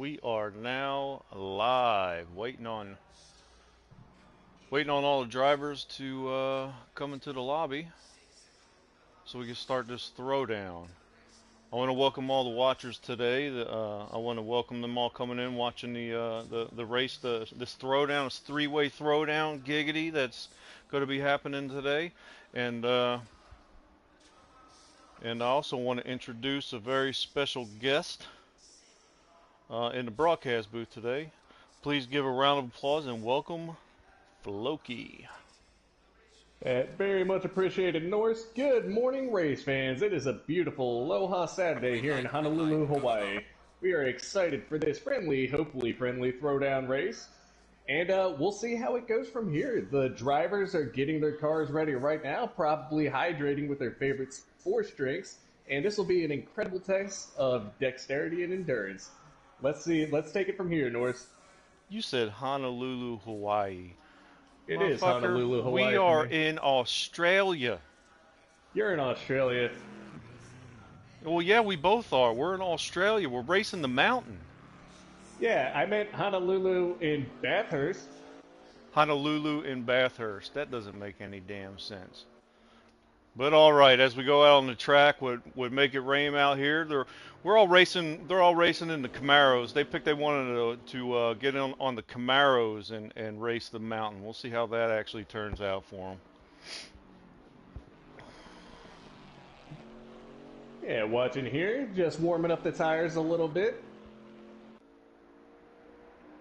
We are now live, waiting on all the drivers to come into the lobby so we can start this throwdown. I want to welcome all the watchers today. I want to welcome them all coming in, watching the race, this throwdown, this three-way throwdown, Giggity, that's going to be happening today, and I also want to introduce a very special guest in the broadcast booth today. Please give a round of applause and welcome Floki. Very much appreciated, Norse. Good morning, race fans. It is a beautiful Aloha Saturday here in Honolulu, Hawaii. We are excited for this hopefully friendly throwdown race. And we'll see how it goes from here. The drivers are getting their cars ready right now, probably hydrating with their favorite sports drinks. And this will be an incredible test of dexterity and endurance. Let's take it from here, Norse. You said Honolulu, Hawaii. It is Motherfucker, Honolulu, we Hawaii for are me. in Australia. You're in Australia. Well, yeah, we both are. We're in Australia. We're racing the mountain. Yeah, I meant Honolulu in Bathurst. Honolulu in Bathurst. That doesn't make any damn sense. But all right, as we go out on the track, would make it rain out here. We're all racing. They're all racing in the Camaros. They wanted to get on the Camaros and race the mountain. We'll see how that actually turns out for them. Yeah, watching here, just warming up the tires a little bit.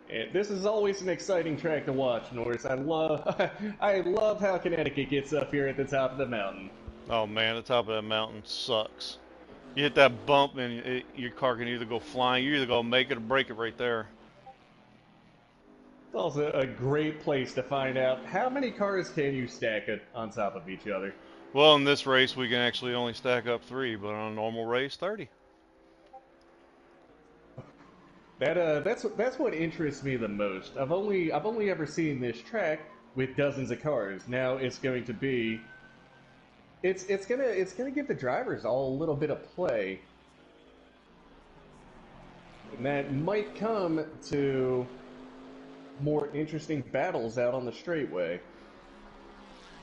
And this is always an exciting track to watch, Norris. I love how Connecticut gets up here at the top of the mountain. Oh man, the top of that mountain sucks. You hit that bump and your car can either go flying, you're either gonna make it or break it right there. It's also a great place to find out how many cars can you stack on top of each other. Well, in this race we can actually only stack up 3, but on a normal race, 30. That's what interests me the most. I've only ever seen this track with dozens of cars. Now it's going to be it's gonna give the drivers all a little bit of play. And that might come to more interesting battles out on the straightway.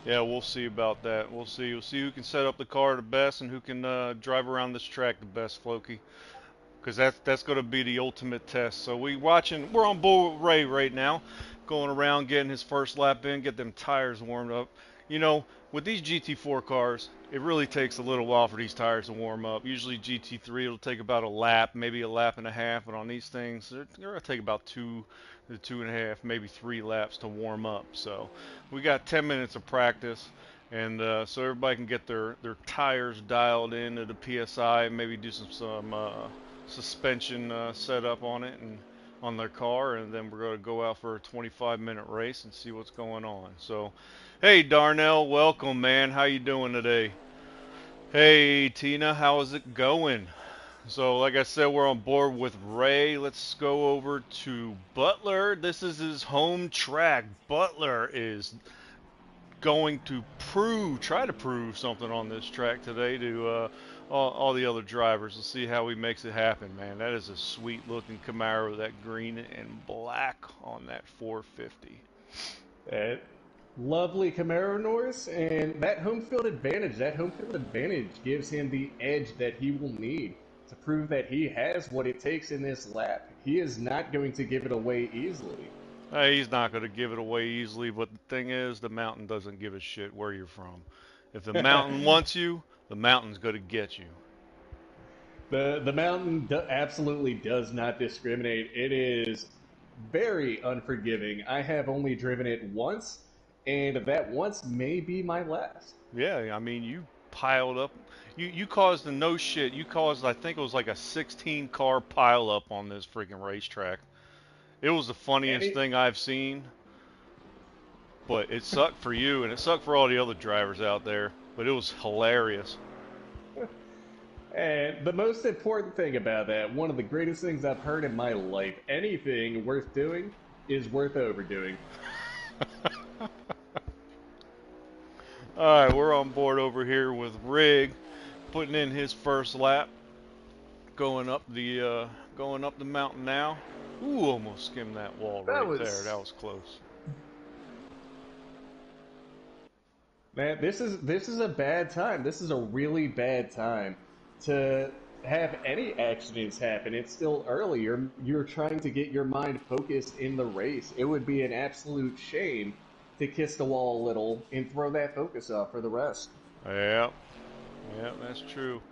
Yeah, we'll see about that. We'll see who can set up the car the best and who can drive around this track the best, Floki. Because that's going to be the ultimate test. So we're on board with Ray right now, going around getting his first lap in, get them tires warmed up. You know, with these GT4 cars, it really takes a little while for these tires to warm up. Usually GT3 it'll take about a lap, maybe a lap and a half, but on these things they're going to take about 2 to 2.5, maybe 3 laps to warm up. So we got 10 minutes of practice. And so everybody can get their tires dialed in to the PSI, maybe do some suspension setup on it and on their car, and then we're going to go out for a 25-minute race and see what's going on. So, hey Darnell, welcome, man. How you doing today? Hey Tina, how is it going? So, like I said, we're on board with Ray. Let's go over to Butler. This is his home track. Butler is going to try to prove something on this track today to all the other drivers. Let's see how he makes it happen, man. That is a sweet looking Camaro, that green and black on that 450. Lovely Camaro, Norris, and that home field advantage gives him the edge that he will need to prove that he has what it takes in this lap. He is not going to give it away easily. He's not going to give it away easily, but the thing is, the mountain doesn't give a shit where you're from. If the mountain wants you, the mountain's going to get you. The mountain absolutely does not discriminate. It is very unforgiving. I have only driven it once, and that once may be my last. Yeah, I mean, you piled up. You caused the no shit. You caused, I think it was like a 16-car pile up on this freaking racetrack. It was the funniest thing I've seen, but it sucked for you, and it sucked for all the other drivers out there, but it was hilarious. And the most important thing about that, one of the greatest things I've heard in my life, anything worth doing is worth overdoing. Alright, we're on board over here with Rig, putting in his first lap, going up the going up the mountain now. Ooh, almost skimmed that wall That right there. was That was close. Man, this is a bad time. This is a really bad time to have any accidents happen. It's still early. You're trying to get your mind focused in the race. It would be an absolute shame to kiss the wall a little and throw that focus off for the rest. Yeah, yeah, that's true.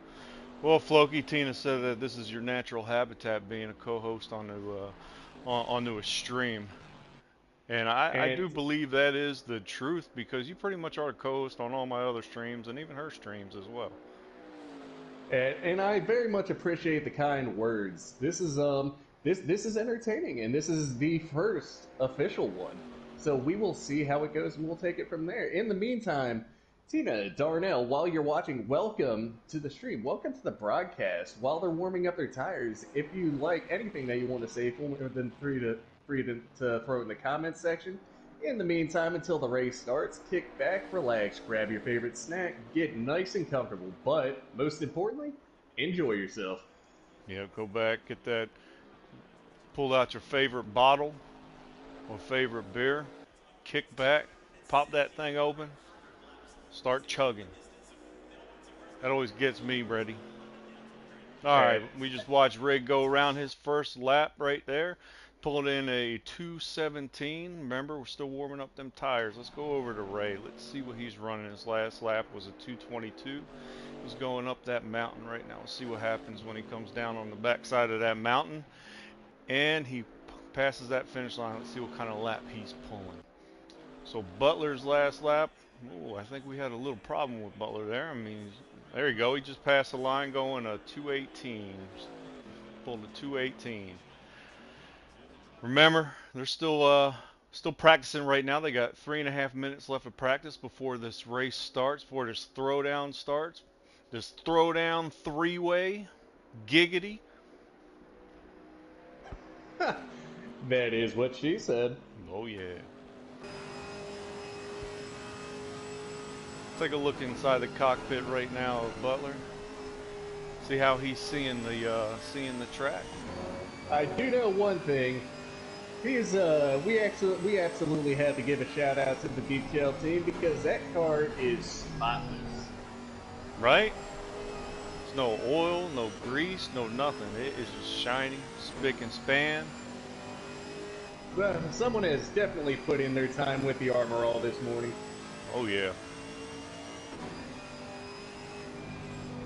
Well, Floki, Tina said that this is your natural habitat, being a co-host onto a stream. And I And do believe that is the truth because you pretty much are a co-host on all my other streams and even her streams as well. and I very much appreciate the kind words. This is entertaining, and this is the first official one. So we will see how it goes, and we'll take it from there. In the meantime, Tina, Darnell, while you're watching, welcome to the stream. Welcome to the broadcast. While they're warming up their tires, if you like anything that you want to say, then free to throw it in the comments section. In the meantime, until the race starts, kick back, relax, grab your favorite snack, get nice and comfortable, but most importantly, enjoy yourself. Yeah, go back, get that, pull out your favorite bottle or favorite beer, kick back, pop that thing open, start chugging. That always gets me ready. All right, And we just watched Rig go around his first lap right there. Pulled in a 217. Remember, we're still warming up them tires. Let's go over to Ray. Let's see what he's running. His last lap was a 222. He's going up that mountain right now. Let's see what happens when he comes down on the backside of that mountain. And he passes that finish line. Let's see what kind of lap he's pulling. So Butler's last lap. Ooh, I think we had a little problem with Butler there. I mean, there you go. He just passed the line going a 218. Pulled a 218. Remember, they're still practicing right now. They got 3.5 minutes left of practice before this race starts, before this throwdown starts. This throwdown three-way, Giggity. that is what she said. Oh yeah. Take a look inside the cockpit right now of Butler. See how he's seeing the track. I do know one thing. We absolutely had to give a shout out to the detail team because that car is spotless. Right? There's no oil, no grease, no nothing. It is just shiny, spick and span. Well, someone has definitely put in their time with the armor all this morning. Oh yeah.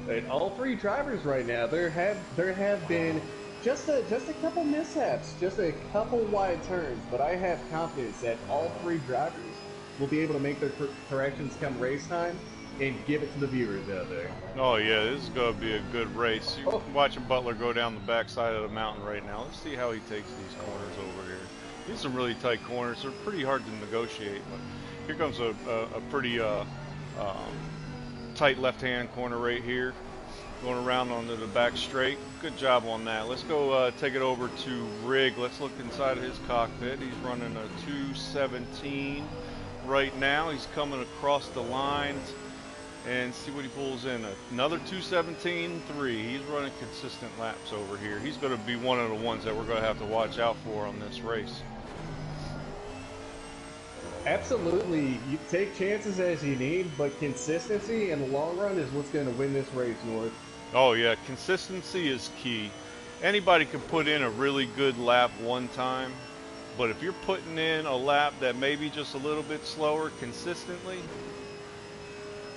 And all three drivers right now, there have been just a couple mishaps, just a couple wide turns, but I have confidence that all three drivers will be able to make their corrections come race time and give it to the viewers out there. Oh yeah, this is gonna be a good race. You're watching Butler go down the backside of the mountain right now. Let's see how he takes these corners over here. These are some really tight corners. They're pretty hard to negotiate, but here comes a pretty tight left-hand corner right here. Going around onto the back straight. Good job on that. Let's go take it over to Rig. Let's look inside of his cockpit. He's running a 217 right now. He's coming across the lines and see what he pulls in. Another 217.3. He's running consistent laps over here. He's going to be one of the ones that we're going to have to watch out for on this race. Absolutely. You take chances as you need, but consistency in the long run is what's going to win this race, North. Oh yeah, consistency is key. Anybody can put in a really good lap one time, but if you're putting in a lap that may be just a little bit slower consistently,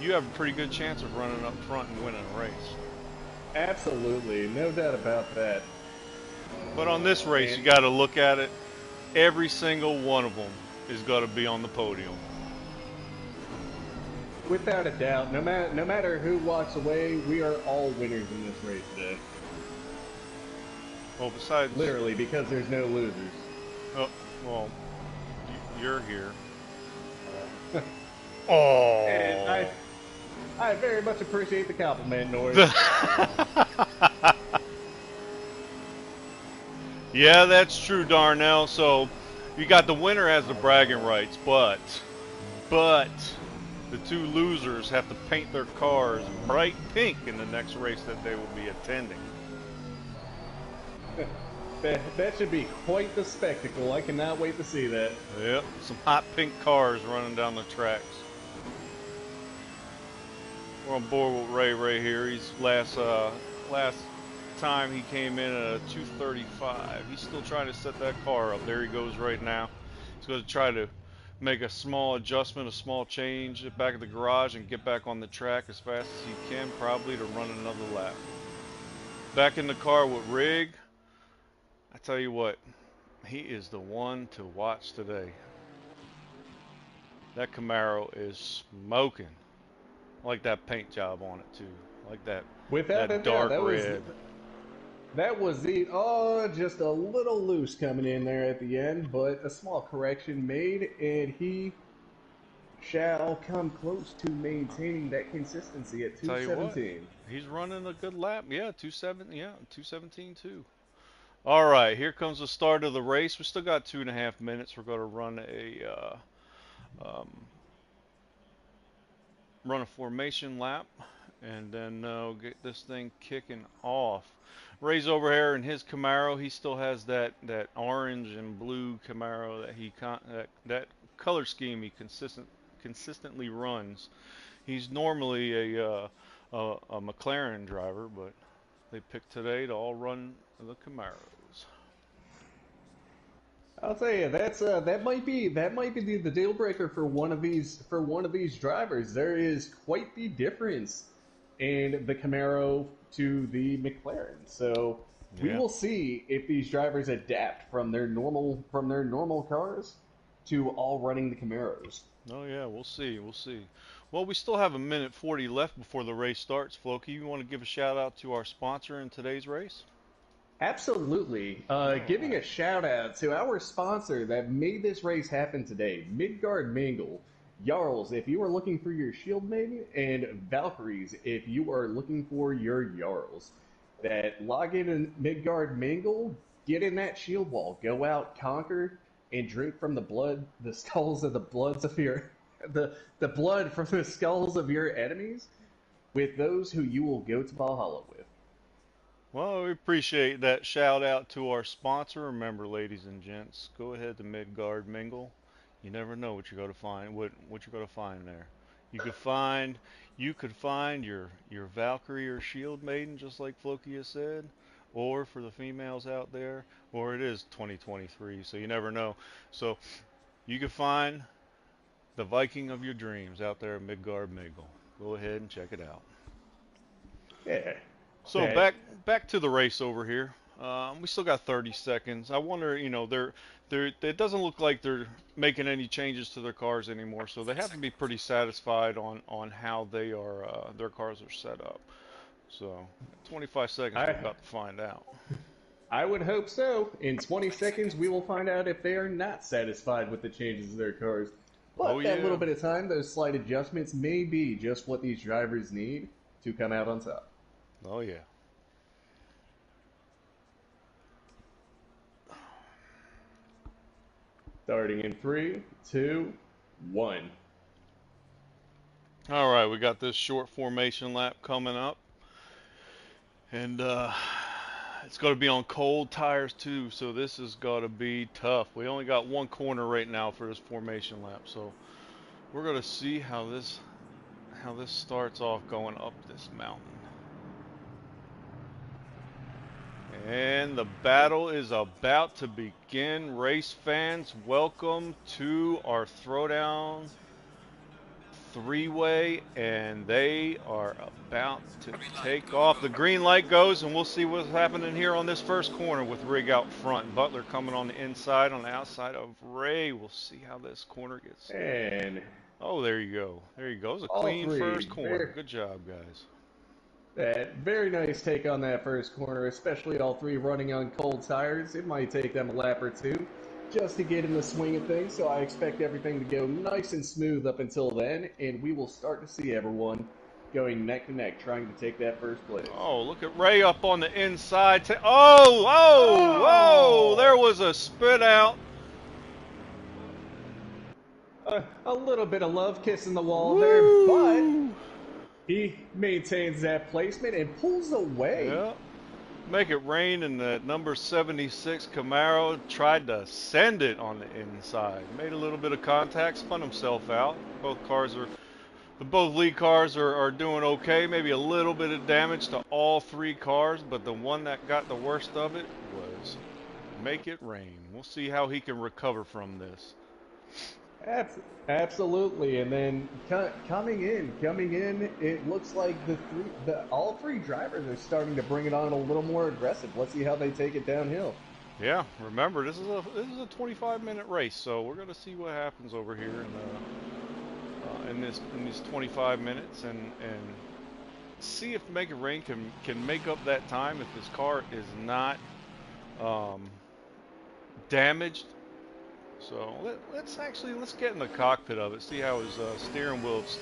you have a pretty good chance of running up front and winning a race. Absolutely, no doubt about that. But on this race, you got to look at it. Every single one of them is going to be on the podium. Without a doubt, no matter who walks away, we are all winners in this race today. Well, besides... Literally, because there's no losers. Oh, well, you're here. Oh. And I very much appreciate the compliment, Norris. Yeah, that's true, Darnell. So, you got the winner has the bragging rights, but the two losers have to paint their cars bright pink in the next race that they will be attending. That should be quite the spectacle. I cannot wait to see that. Yep, some hot pink cars running down the tracks. We're on board with Ray right here. He's last time he came in at a 235. He's still trying to set that car up. There he goes right now. He's going to try to make a small adjustment, a small change back at the garage and get back on the track as fast as he can, probably to run another lap. Back in the car with Rig. I tell you what, he is the one to watch today. That Camaro is smoking. I like that paint job on it too. I like Without a that doubt, dark red. that was the just a little loose coming in there at the end, but a small correction made, and he shall come close to maintaining that consistency at Tell you what, 217. he's running a good lap. Yeah, 217 too. All right, here comes the start of the race. We still got 2.5 minutes. We're going to run a formation lap, and then get this thing kicking off. Ray's over here in his Camaro. He still has that orange and blue Camaro that color scheme he consistently runs. He's normally a McLaren driver, but they picked today to all run the Camaros. I'll tell you, that might be the deal breaker for one of these drivers. There is quite the difference in the Camaro to the McLaren. So we Yeah. will see if these drivers adapt from their normal cars to all running the Camaros. Oh yeah, we'll see. We'll see. Well, we still have a minute 40 left before the race starts. Floki, you want to give a shout out to our sponsor in today's race? Absolutely. All Giving a right. shout out to our sponsor that made this race happen today, Midgard Mingle. Jarls, if you are looking for your Shield Maiden, and Valkyries, if you are looking for your Jarls. That log in Midgard Mingle, get in that shield wall, go out, conquer, and drink from the skulls of the bloods of your, the blood from the skulls of your enemies, with those who you will go to Valhalla with. Well, we appreciate that shout out to our sponsor. Remember, ladies and gents, go ahead to Midgard Mingle. You never know what you're going to find. What you're going to find there. You could find your Valkyrie or Shield Maiden, just like Floki has said, or for the females out there, or it is 2023, so you never know. So you could find the Viking of your dreams out there at Midgard Mingle. Go ahead and check it out. Yeah. So That back to the race over here. We still got 30 seconds. I wonder, it doesn't look like they're making any changes to their cars anymore, so they have to be pretty satisfied on how their cars are set up. So 25 seconds, we're I about to find out. I would hope so. In 20 seconds, we will find out if they are not satisfied with the changes to their cars. Oh But that yeah, little bit of time, those slight adjustments may be just what these drivers need to come out on top. oh yeah. Starting in three, two, one. All right, we got this short formation lap coming up, and it's going to be on cold tires too, so this is going to be tough. We only got one corner right now for this formation lap, so we're going to see how this starts off going up this mountain. And the battle is about to begin. Race fans, welcome to our Throwdown three-way, and they are about to take off. The green light goes, and we'll see what's happening here on this first corner with Rig out front. Butler coming on the inside, on the outside of Ray. We'll see how this corner gets. And Oh, there you go. There you go. It was a all clean three. first corner. Good job, guys. That very nice take on that first corner, especially all three running on cold tires. It might take them a lap or two just to get in the swing of things, so I expect everything to go nice and smooth up until then, and we will start to see everyone going neck to neck trying to take that first place. Oh, look at Ray up on the inside. Oh, there Oh! was a spit out. A little bit of love kissing the wall there, but Woo! he maintains that placement and pulls away. Yeah. Make it rain, and the number 76 Camaro tried to send it on the inside. Made a little bit of contact, spun himself out. Both lead cars are doing okay. Maybe a little bit of damage to all three cars, but the one that got the worst of it was Make It Rain. We'll see how he can recover from this. Absolutely, and then coming in, it looks like all three drivers are starting to bring it on a little more aggressive. Let's see how they take it downhill. Yeah, remember this is a 25-minute race, so we're gonna see what happens over here in these 25 minutes, and see if Make It Rain can make up that time if his car is not damaged. So let's get in the cockpit of it, see how his steering wheel's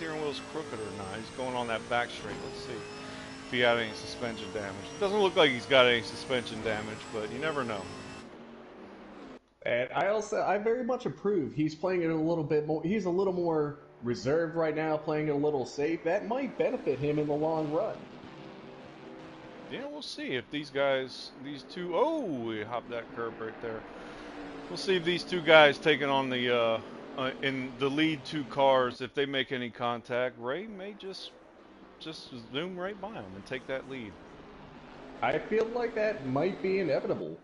crooked or not. He's going on that back straight. Let's see if he had any suspension damage. Doesn't look like he's got any suspension damage, but you never know. And I very much approve. He's playing it a little bit more. He's a little more reserved right now, playing it a little safe. That might benefit him in the long run. Yeah, we'll see if these two. Oh, we hopped that curb right there. We'll see if these two guys taking on the in the lead two cars, if they make any contact, Ray may just zoom right by them and take that lead. I feel like that might be inevitable.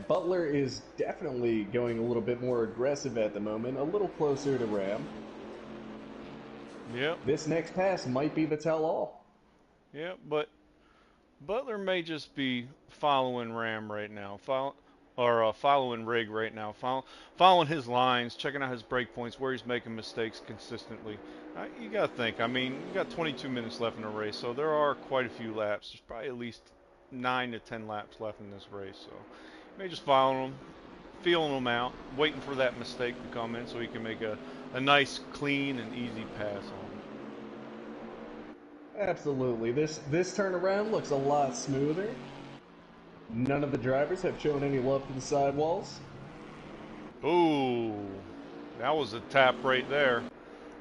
Butler is definitely going a little bit more aggressive at the moment, a little closer to Ram. Yep. This next pass might be the tell-all. Yep, but Butler may just be following Ram right now. Following Rig right now, following his lines, checking out his break points, where he's making mistakes consistently. You got to think, I mean, you got 22 minutes left in the race, so there are quite a few laps. There's probably at least 9 to 10 laps left in this race, so you may just following them, feeling them out, waiting for that mistake to come in so he can make a nice, clean, and easy pass on. Absolutely. This turnaround looks a lot smoother. None of the drivers have shown any love to the sidewalls. Ooh, that was a tap right there.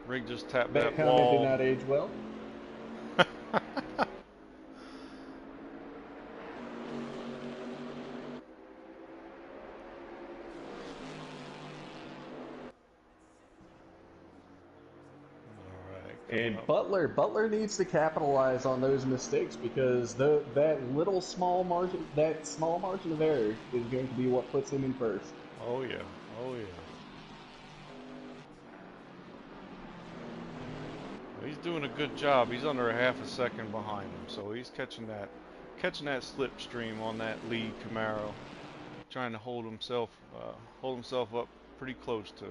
Rig just tapped that comment wall. did not age well. And Butler needs to capitalize on those mistakes, because that small margin of error is going to be what puts him in first. Oh yeah, oh yeah. He's doing a good job. He's under a half a second behind him, so he's catching that slipstream on that lead Camaro, trying to hold himself up pretty close to.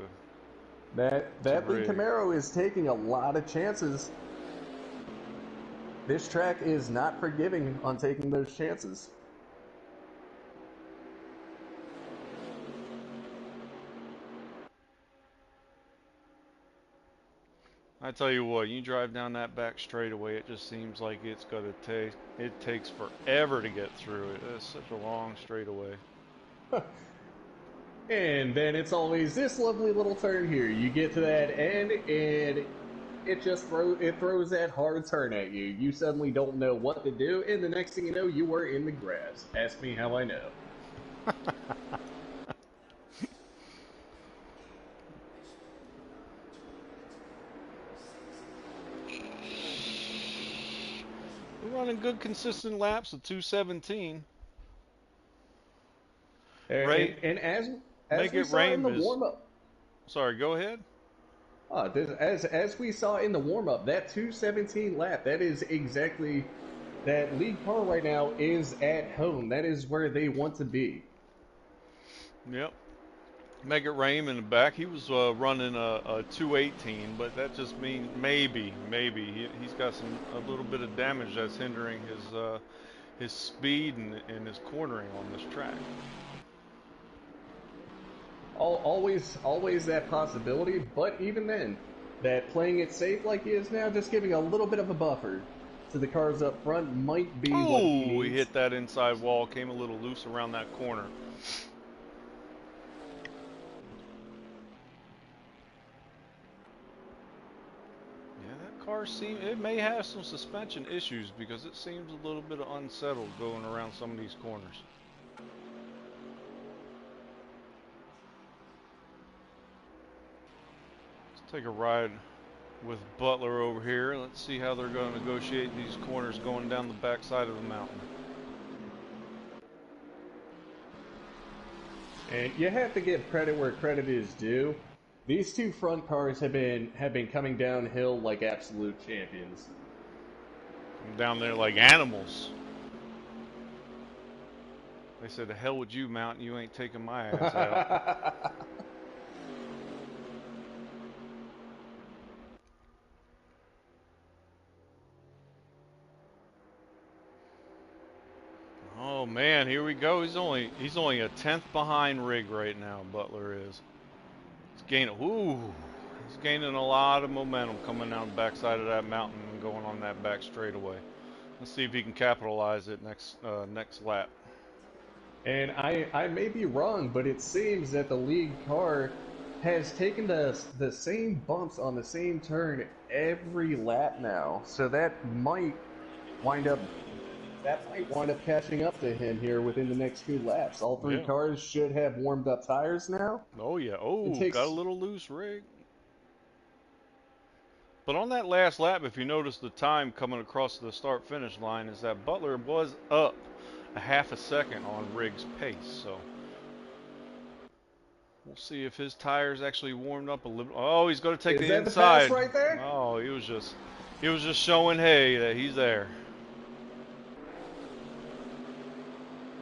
That lead Camaro is taking a lot of chances. This track is not forgiving on taking those chances. I tell you what, you drive down that back straightaway, it just seems like it takes forever to get through it. It's such a long straightaway. And then it's always this lovely little turn here. You get to that end, and it throws that hard turn at you. You suddenly don't know what to do, and the next thing you know, you are in the grass. Ask me how I know. We're running good, consistent laps of 217. Right, and as we saw in the warm-up. Sorry, go ahead. As we saw in the warm-up, that 217 lap, that is exactly, that lead car right now is at home. That is where they want to be. Yep. Make It Rain in the back. He was running a 218, but that just means maybe he's got a little bit of damage that's hindering his speed and his cornering on this track. Always that possibility, but even then, that playing it safe like he is now, just giving a little bit of a buffer to the cars up front might be what he needs. He hit that inside wall, came a little loose around that corner. car it may have some suspension issues because it seems a little bit unsettled going around some of these corners. Let's take a ride with Butler over here. Let's see how they're going to negotiate these corners going down the backside of the mountain. And you have to give credit where credit is due. These two front cars have been coming downhill like absolute champions. Down there like animals. They said, "The hell with you, Mountain. You ain't taking my ass out." Oh man, here we go. He's only a tenth behind Rig right now. Butler is. He's gaining. Ooh, he's gaining a lot of momentum coming down the backside of that mountain and going on that back straightaway. Let's see if he can capitalize it next lap. And I may be wrong, but it seems that the lead car has taken the same bumps on the same turn every lap now. So that might wind up catching up to him here within the next few laps. All three cars should have warmed up tires now. Oh yeah. Oh, got a little loose, Rig. But on that last lap, if you notice the time coming across the start-finish line is that Butler was up a half a second on Rig's pace. So we'll see if his tires actually warmed up a little. Oh, he's going to take the inside. The pass right there? Oh, he was just showing, hey, that he's there.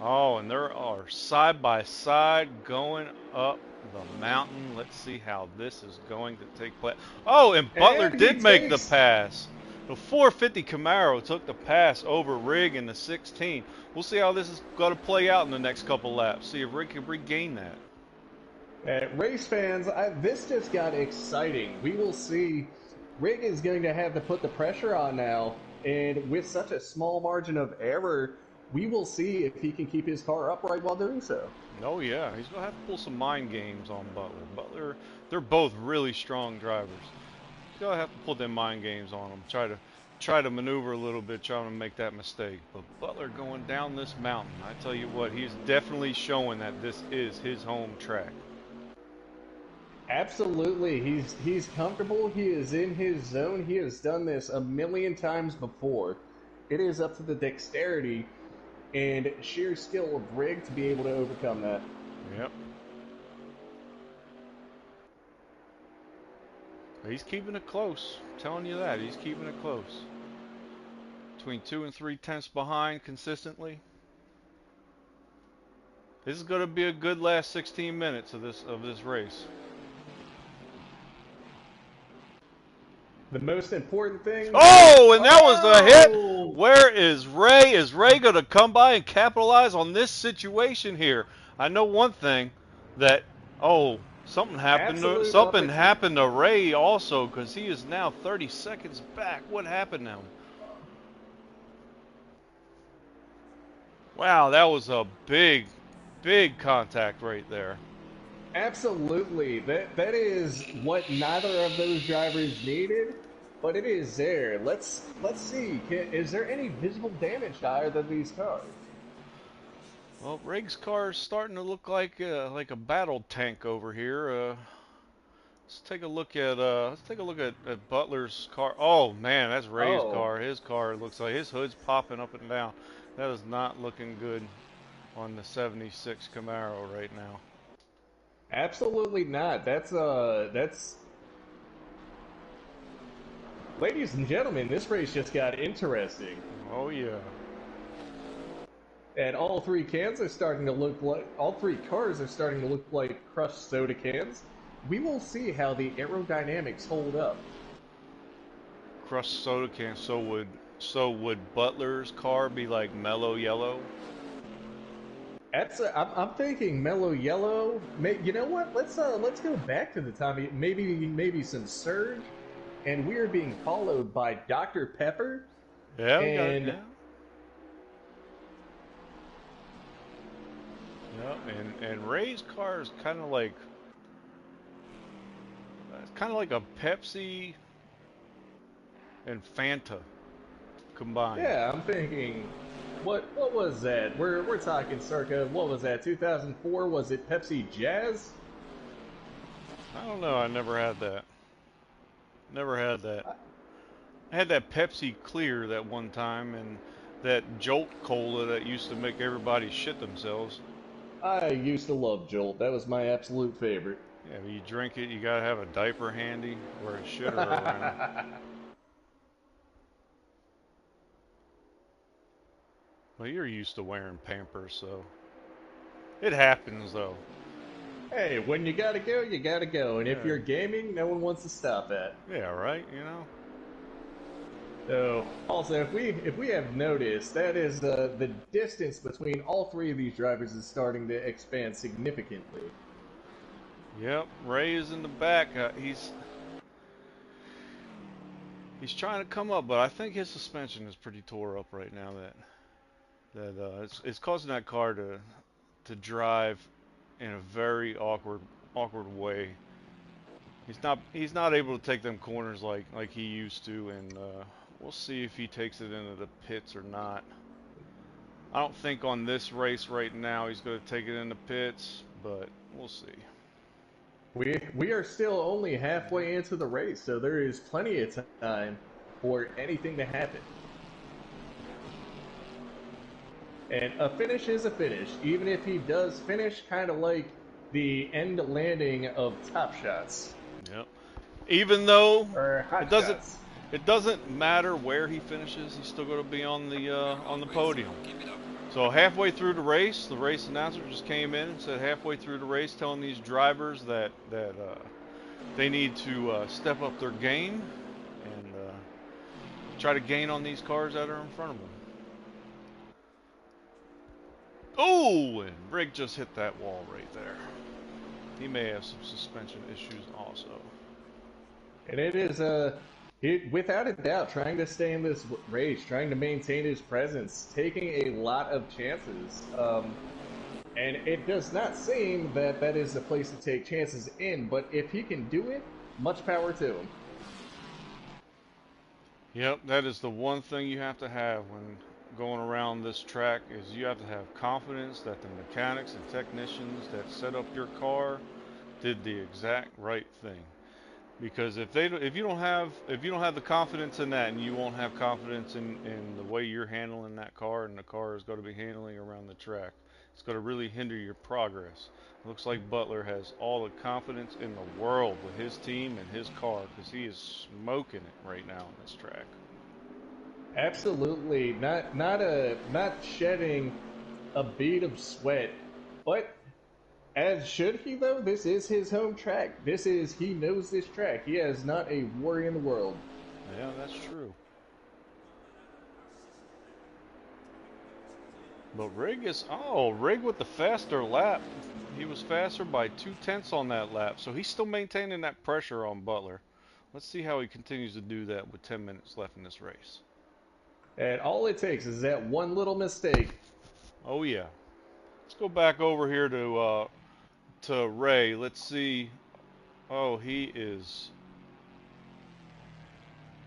Oh, and there are side by side going up the mountain. Let's see how this is going to take place. Oh, and Butler did make the pass. The 450 Camaro took the pass over Rig in the 16. We'll see how this is going to play out in the next couple laps. See if Rig can regain that. Race fans, this just got exciting. We will see. Rig is going to have to put the pressure on now, and with such a small margin of error, we will see if he can keep his car upright while doing so. Oh yeah, he's going to have to pull some mind games on Butler. They're both really strong drivers. He's going to have to pull them mind games on them. Try to maneuver a little bit, trying to make that mistake. But Butler going down this mountain, I tell you what, he's definitely showing that this is his home track. Absolutely, he's comfortable. He is in his zone. He has done this a million times before. It is up to the dexterity and sheer skill of Rig to be able to overcome that. Yep. He's keeping it close. I'm telling you that. He's keeping it close. Between 2 and 3 tenths behind consistently. This is going to be a good last 16 minutes of this race. The most important thing... Oh, and that was the hit! Where is Ray? Is Ray going to come by and capitalize on this situation here? I know one thing, that, something happened to Ray also, because he is now 30 seconds back. What happened to him? Wow, that was a big contact right there. Absolutely. That is what neither of those drivers needed, but it is there. Let's see. Is there any visible damage to either of these cars? Well, Rig's car is starting to look like a battle tank over here. Let's take a look at Butler's car. Oh man, that's Ray's car. His car looks like his hood's popping up and down. That is not looking good on the 76 Camaro right now. Absolutely not. That's ladies and gentlemen, this race just got interesting. Oh yeah. And all three cars are starting to look like crushed soda cans. We will see how the aerodynamics hold up. Crushed soda cans. So would Butler's car be like mellow yellow? I'm thinking mellow yellow. You know what? Let's go back to the time. Maybe some Surge, and we are being followed by Dr. Pepper. Yeah, we got it. Yeah. Yeah, and Ray's car is kind of like a Pepsi. and Fanta combined. Yeah, I'm thinking, what was that? We're talking circa, what was that? 2004? Was it Pepsi Jazz? I don't know. I never had that. Never had that. I, I had that Pepsi Clear that one time, and that Jolt Cola that used to make everybody shit themselves. I used to love Jolt. That was my absolute favorite. Yeah, when you drink it, you gotta have a diaper handy or a shitter around. Well, you're used to wearing Pampers, so it happens though. Hey, when you gotta go, you gotta go. And if Yeah, you're gaming, no one wants to stop that. yeah, right. You know. So, also, if we have noticed, that is the distance between all three of these drivers is starting to expand significantly. Yep, Ray is in the back. He's trying to come up, but I think his suspension is pretty tore up right now. That it's causing that car to drive in a very awkward way. He's not able to take them corners like he used to, and we'll see if he takes it into the pits or not. I don't think on this race right now he's going to take it in the pits, but we'll see. We are still only halfway into the race, so there is plenty of time for anything to happen. And a finish is a finish, even if he does finish kind of like the end landing of Top Shots Yep. Even though or it Hot doesn't Shots. it doesn't matter where he finishes, he's still going to be on the podium. So halfway through the race announcer just came in and said halfway through the race, telling these drivers that they need to step up their game and try to gain on these cars that are in front of them. Oh, and Rig just hit that wall right there. He may have some suspension issues also. And it is without a doubt trying to stay in this race, trying to maintain his presence, taking a lot of chances. And it does not seem that that is the place to take chances in, but if he can do it, much power to him. Yep, that is the one thing you have to have when going around this track is you have to have confidence that the mechanics and technicians that set up your car did the exact right thing. Because if you don't have the confidence in that, and you won't have confidence in the way you're handling that car, and the car is going to be handling around the track, it's going to really hinder your progress. It looks like Butler has all the confidence in the world with his team and his car because he is smoking it right now on this track. Absolutely, not shedding a bead of sweat, but as should he though? This is his home track. He knows this track. He has not a worry in the world. Yeah, that's true. But Rig with the faster lap. He was faster by 2/10 on that lap, so he's still maintaining that pressure on Butler. Let's see how he continues to do that with 10 minutes left in this race. And all it takes is that one little mistake. Oh yeah. Let's go back over here to Ray. Let's see. Oh, he is.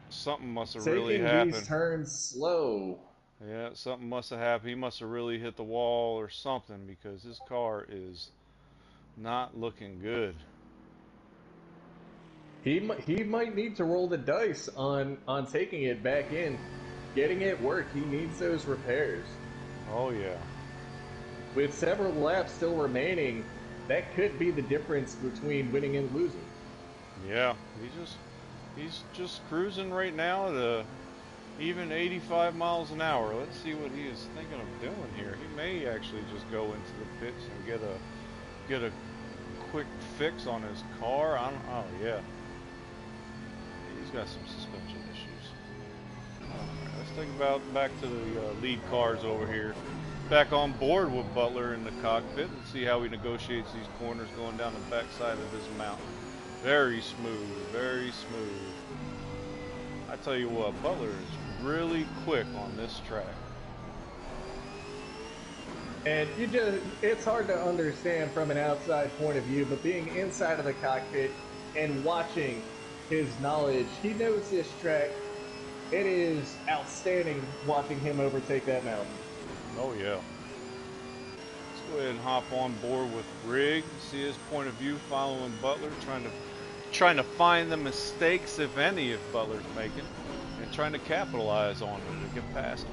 Something must have really Taking these happened. turns slow. Yeah, something must have happened. He must have really hit the wall or something because his car is not looking good. He might need to roll the dice on taking it back in, getting it work. He needs those repairs. Oh yeah. With several laps still remaining, that could be the difference between winning and losing. Yeah, he's just cruising right now at a even 85 miles an hour. Let's see what he is thinking of doing here. He may actually just go into the pits and get a quick fix on his car. Oh yeah, he's got some suspension issues. Alright, let's think about back to the lead cars over here. Back on board with Butler in the cockpit. Let's see how he negotiates these corners going down the backside of this mountain. Very smooth, very smooth. I tell you what, Butler is really quick on this track. And it's hard to understand from an outside point of view, but being inside of the cockpit and watching his knowledge, he knows this track It is outstanding watching him overtake that mountain. Oh yeah. Let's go ahead and hop on board with Rig. See his point of view following Butler, trying to find the mistakes, if any, if Butler's making, and trying to capitalize on them to get past him.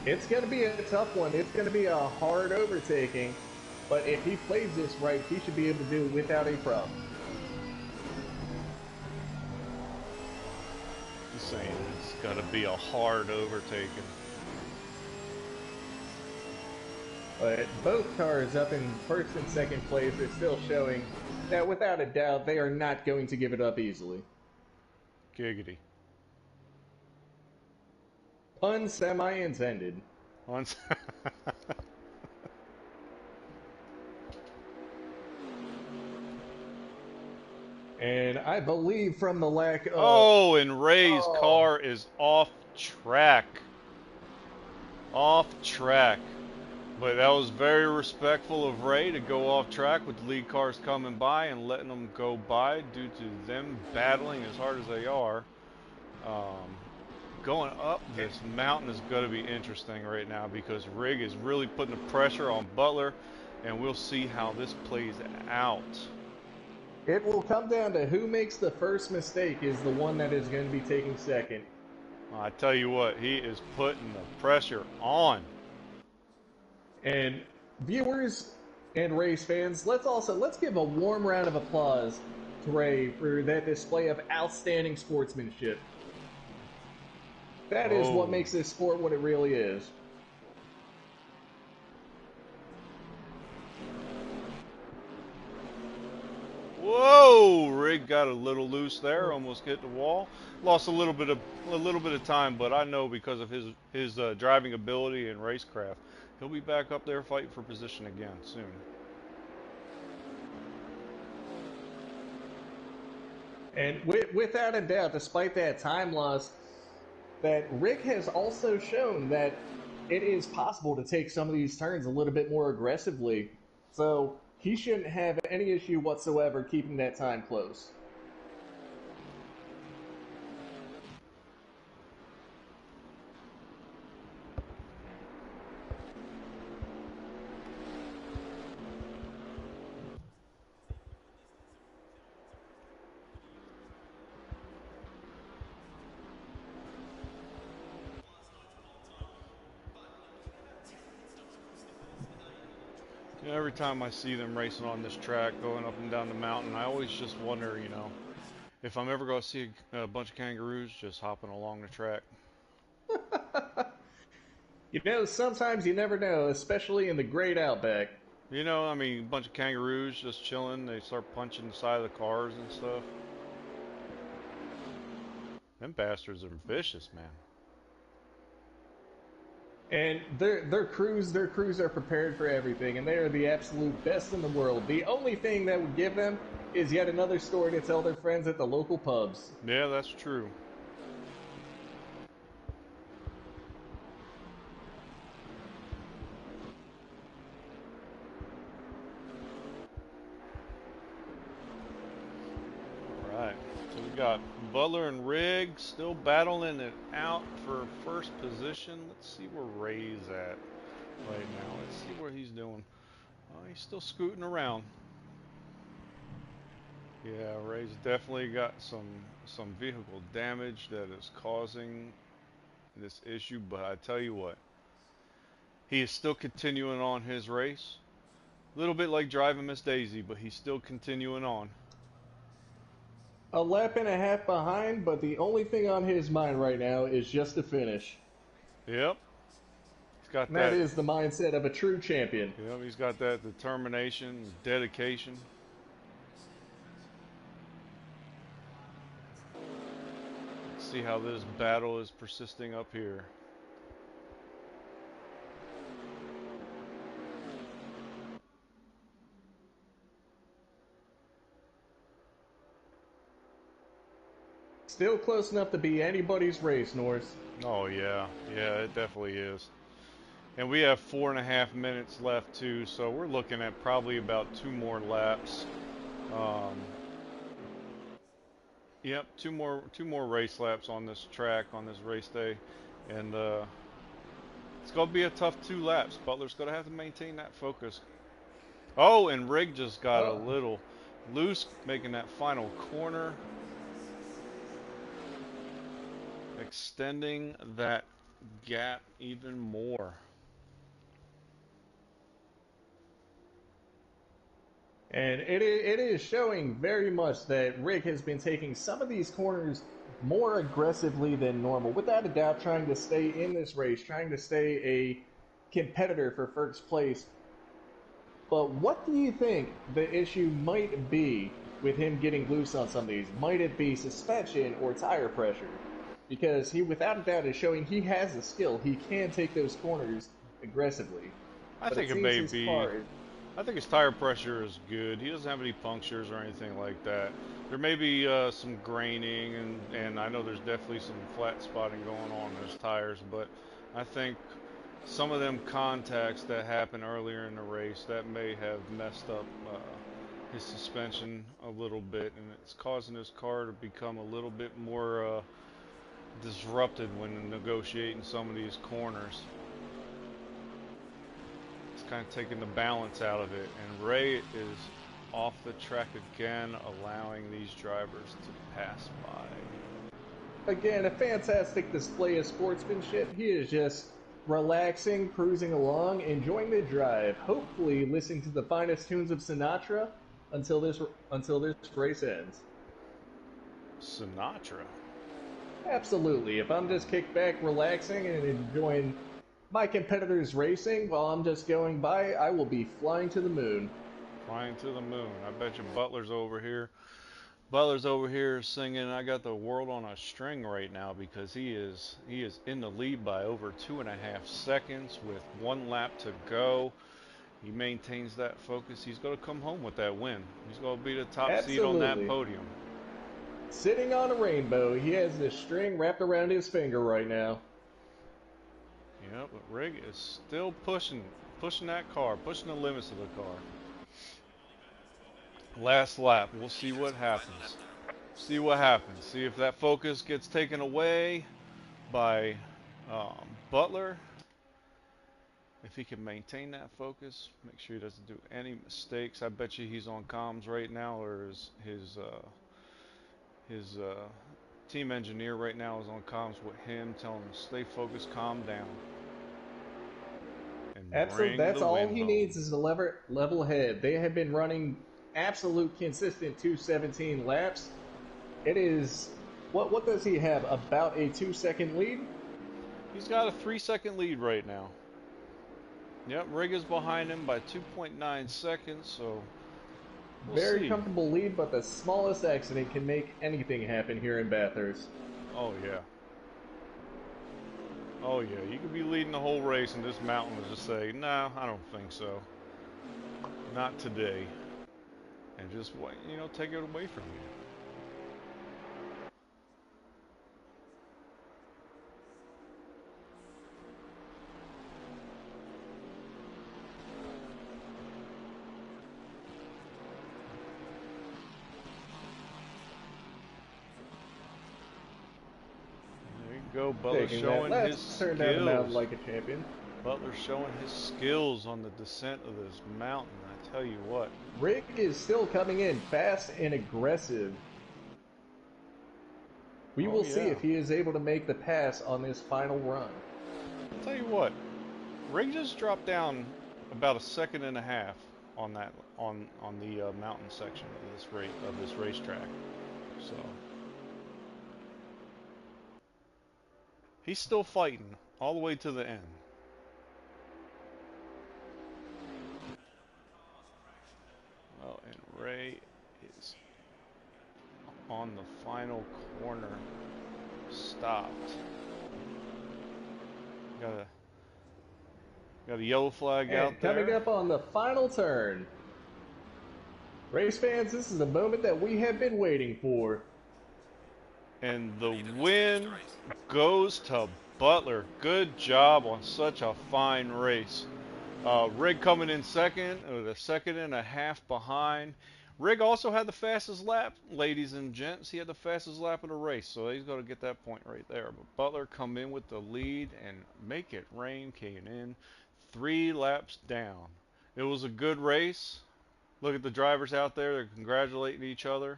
It's going to be a tough one. It's going to be a hard overtaking. But if he plays this right, he should be able to do it without a problem. Just saying, it's got to be a hard overtaking. But both cars up in first and second place are still showing that without a doubt they are not going to give it up easily. Giggity. Pun semi-intended. Once. And I believe from the lack of... Oh, and Ray's car is off track. Off track. But that was very respectful of Ray to go off track with the lead cars coming by and letting them go by due to them battling as hard as they are. Going up this mountain is going to be interesting right now because Rig is really putting the pressure on Butler, and we'll see how this plays out. It will come down to who makes the first mistake is the one that is going to be taking second. I tell you what, he is putting the pressure on. And viewers and race fans, let's give a warm round of applause to Ray for that display of outstanding sportsmanship. That is what makes this sport what it really is. Whoa! Rig got a little loose there, almost hit the wall. Lost a little bit of time, but I know because of his driving ability and racecraft, he'll be back up there fighting for position again soon. And without a doubt, despite that time loss, that Rick has also shown that it is possible to take some of these turns a little bit more aggressively. So he shouldn't have any issue whatsoever keeping that time close. You know, every time I see them racing on this track, going up and down the mountain, I always just wonder, if I'm ever going to see a bunch of kangaroos just hopping along the track. Sometimes you never know, especially in the great outback. A bunch of kangaroos just chilling, they start punching the side of the cars and stuff. Them bastards are vicious, man. And their crews are prepared for everything, and they are the absolute best in the world. The only thing that would give them is yet another story to tell their friends at the local pubs. Yeah, that's true. Alright, so we got Butler and Rig still battling it out for first position. Let's see where Ray's at right now. Let's see where he's doing. He's still scooting around. Yeah, Ray's definitely got some vehicle damage that is causing this issue, but I tell you what, he is still continuing on his race. A little bit like driving Miss Daisy, but he's still continuing on. A lap and a half behind, but the only thing on his mind right now is just to finish. Yep. He's got that is the mindset of a true champion. Yep, he's got that determination, dedication. Let's see how this battle is persisting up here. Still close enough to be anybody's race, Norris. Oh, yeah. Yeah, it definitely is. And we have 4.5 minutes left, too, so we're looking at probably about 2 more laps. Yep, two more race laps on this track on this race day, and it's gonna be a tough 2 laps. Butler's gonna have to maintain that focus. Oh, and Rig just got a Oh, little loose making that final corner, extending that gap even more. and it is showing very much that Rick has been taking some of these corners more aggressively than normal. Without a doubt, trying to stay in this race, trying to stay a competitor for first place. But what do you think the issue might be with him getting loose on some of these? Might it be suspension or tire pressure? Because he, without a doubt, is showing he has the skill. He can take those corners aggressively. I But it think it seems may his be. car is I think his tire pressure is good. He doesn't have any punctures or anything like that. There may be some graining, and I know there's definitely some flat spotting going on in his tires, but I think some of them contacts that happened earlier in the race that may have messed up his suspension a little bit, and it's causing his car to become a little bit more disrupted when negotiating some of these corners. It's kind of taking the balance out of it, and Ray is off the track again, allowing these drivers to pass by. again a fantastic display of sportsmanship. He is just relaxing, cruising along, enjoying the drive. Hopefully, listening to the finest tunes of Sinatra until this race ends. Sinatra. Absolutely. If I'm just kicked back, relaxing, and enjoying my competitors racing while I'm just going by, I will be flying to the moon. Flying to the moon. I bet you Butler's over here. Butler's over here singing "I Got the World on a String" right now because he is in the lead by over 2.5 seconds with 1 lap to go. He maintains that focus. He's going to come home with that win. He's going to be the top seed on that Absolutely. podium. Sitting on a rainbow, he has this string wrapped around his finger right now. Yeah, but Rig is still pushing that car, pushing the limits of the car. Last lap, we'll see what happens. See what happens. See if that focus gets taken away by Butler. If he can maintain that focus, make sure he doesn't do any mistakes. I bet you he's on comms right now, or his team engineer right now is on comms with him, telling him to stay focused, calm down, and Absolutely, bring that's the all win he home. needs is a level head. They have been running absolute consistent 217 laps. It is what does he have? About a 2 second lead? He's got a 3 second lead right now. Yep, Rig is behind him by 2.9 seconds, so we'll Very see. comfortable lead, but the smallest accident can make anything happen here in Bathurst. Oh yeah. Oh yeah. You could be leading the whole race and this mountain will just say, "No, I don't think so. Not today." And just take it away from you. There you go. Butler Taking that showing his last turn down the mountain skills. like a champion. Butler showing his skills on the descent of this mountain. I tell you what. Rick is still coming in fast and aggressive. We Oh will see yeah. if he is able to make the pass on this final run. I'll tell you what. Rig just dropped down about a second and a half on that on the mountain section of this racetrack. So he's still fighting all the way to the end. Well, and Ray is on the final corner, stopped. Got a got a yellow flag And out coming there. up on the final turn, race fans, this is the moment that we have been waiting for. And the win goes to Butler. Good job on such a fine race. Rig coming in second with a second and a half behind. Rig also had the fastest lap, ladies and gents. He had the fastest lap of the race, so he's going to get that point right there. But Butler come in with the lead and make it rain, came in 3 laps down. It was a good race. Look at the drivers out there. They're congratulating each other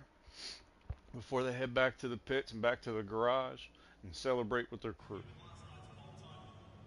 before they head back to the pits and back to the garage and celebrate with their crew.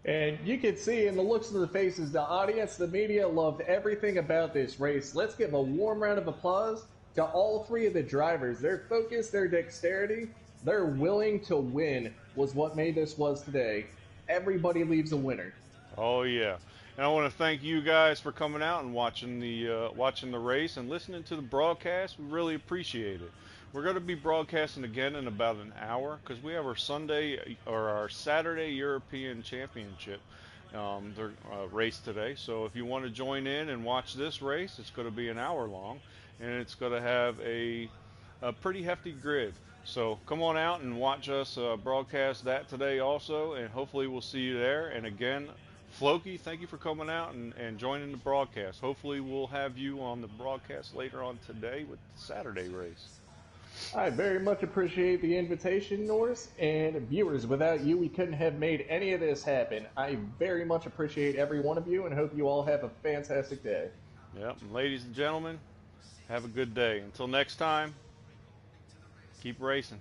And you can see in the looks of the faces, the audience, the media loved everything about this race. Let's give a warm round of applause to all three of the drivers. Their focus, their dexterity, their willing to win was what made this was today. Everybody leaves a winner. Oh yeah, and I want to thank you guys for coming out and watching the race and listening to the broadcast. We really appreciate it. We're going to be broadcasting again in about an hour because we have our Sunday or our Saturday European Championship race today. So if you want to join in and watch this race, it's going to be an hour long, and it's going to have a pretty hefty grid. So come on out and watch us broadcast that today also, and hopefully we'll see you there. And again, Floki, thank you for coming out and joining the broadcast. Hopefully we'll have you on the broadcast later on today with the Saturday race. I very much appreciate the invitation, Norris. And viewers, without you, we couldn't have made any of this happen. I very much appreciate every one of you and hope you all have a fantastic day. Yep, and ladies and gentlemen, have a good day. Until next time, keep racing.